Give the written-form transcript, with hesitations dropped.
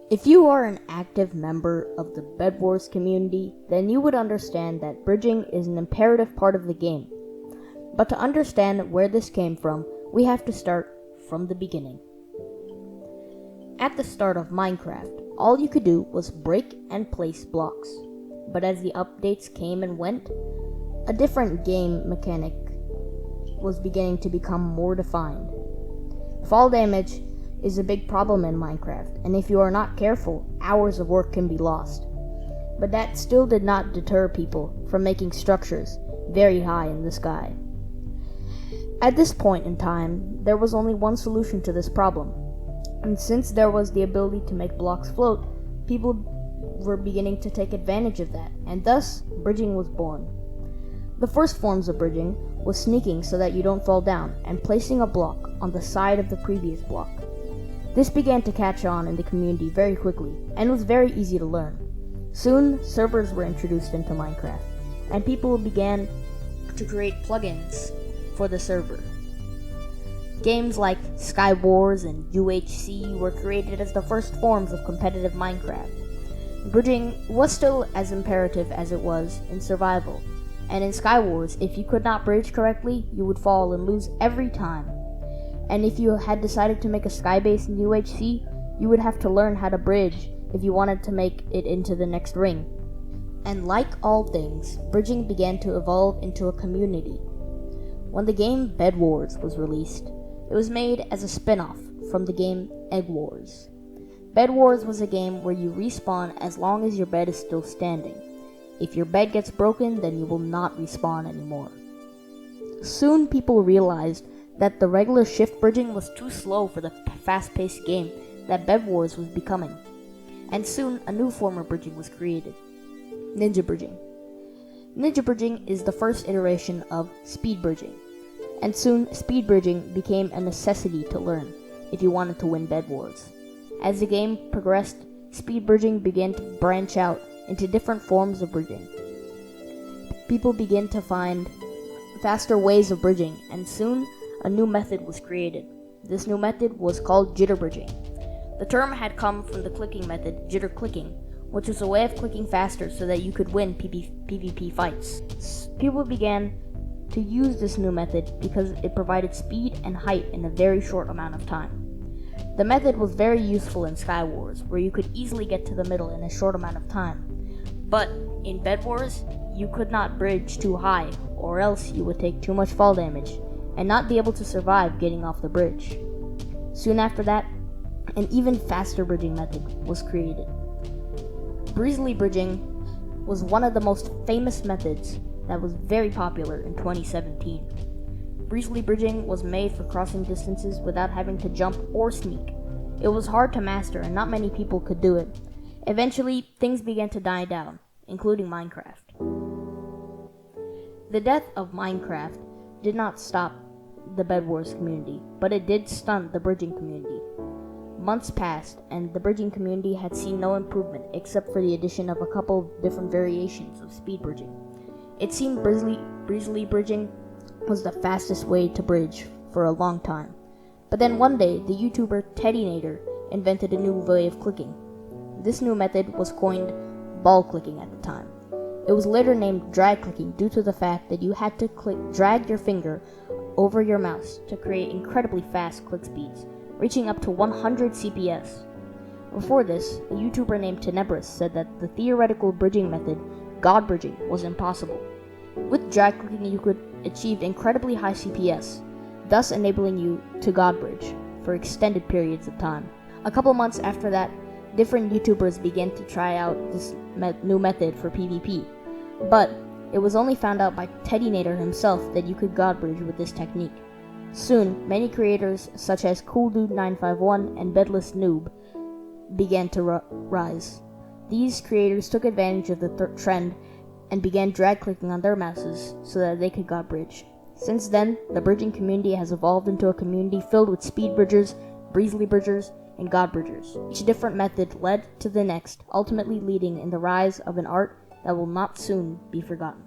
If you are an active member of the Bedwars community, then you would understand that bridging is an imperative part of the game. But to understand where this came from, we have to start from the beginning. At the start of Minecraft, all you could do was break and place blocks. But as the updates came and went, a different game mechanic was beginning to become more defined. Fall damage is a big problem in Minecraft, and if you are not careful, hours of work can be lost. But that still did not deter people from making structures very high in the sky. At this point in time, there was only one solution to this problem, and since there was the ability to make blocks float, people were beginning to take advantage of that, and thus, bridging was born. The first forms of bridging was sneaking so that you don't fall down, and placing a block on the side of the previous block. This began to catch on in the community very quickly, and was very easy to learn. Soon, servers were introduced into Minecraft, and people began to create plugins for the server. Games like Skywars and UHC were created as the first forms of competitive Minecraft. Bridging was still as imperative as it was in survival, and in Skywars, if you could not bridge correctly, you would fall and lose every time. And if you had decided to make a sky base in UHC, you would have to learn how to bridge if you wanted to make it into the next ring. And like all things, bridging began to evolve into a community. When the game Bedwars was released, it was made as a spin-off from the game Egg Wars. Bedwars was a game where you respawn as long as your bed is still standing. If your bed gets broken, then you will not respawn anymore. Soon people realized that the regular shift bridging was too slow for the fast-paced game that Bedwars was becoming. And soon a new form of bridging was created, ninja bridging. Ninja bridging is the first iteration of speed bridging, and soon speed bridging became a necessity to learn if you wanted to win Bedwars. As the game progressed, speed bridging began to branch out into different forms of bridging. People began to find faster ways of bridging, and soon a new method was created. This new method was called jitter bridging. The term had come from the clicking method, jitter clicking, which was a way of clicking faster so that you could win PvP fights. People began to use this new method because it provided speed and height in a very short amount of time. The method was very useful in Skywars, where you could easily get to the middle in a short amount of time. But in Bedwars, you could not bridge too high, or else you would take too much fall damage and not be able to survive getting off the bridge. Soon after that, an even faster bridging method was created. Breezely bridging was one of the most famous methods that was very popular in 2017. Breezely bridging was made for crossing distances without having to jump or sneak. It was hard to master and not many people could do it. Eventually, things began to die down, including Minecraft. The death of Minecraft did not stop the Bedwars community, but it did stunt the bridging community. Months passed, and the bridging community had seen no improvement except for the addition of a couple of different variations of speed bridging. It seemed breezely bridging was the fastest way to bridge for a long time. But then one day, the YouTuber teddynator invented a new way of clicking. This new method was coined ball clicking at the time. It was later named drag clicking due to the fact that you had to drag your finger over your mouse to create incredibly fast click speeds, reaching up to 100 CPS. Before this, a YouTuber named Tenebris said that the theoretical bridging method, god bridging, was impossible. With drag clicking, you could achieve incredibly high CPS, thus enabling you to god bridge for extended periods of time. A couple months after that, different YouTubers began to try out this new method for PvP, but it was only found out by teddynator himself that you could god bridge with this technique. Soon, many creators such as CoolDude951 and Bedless Noob began to rise. These creators took advantage of the trend and began drag clicking on their mouses so that they could god bridge. Since then, the bridging community has evolved into a community filled with speed bridgers, breezely bridgers, and god bridgers. Each different method led to the next, ultimately leading in the rise of an art that will not soon be forgotten.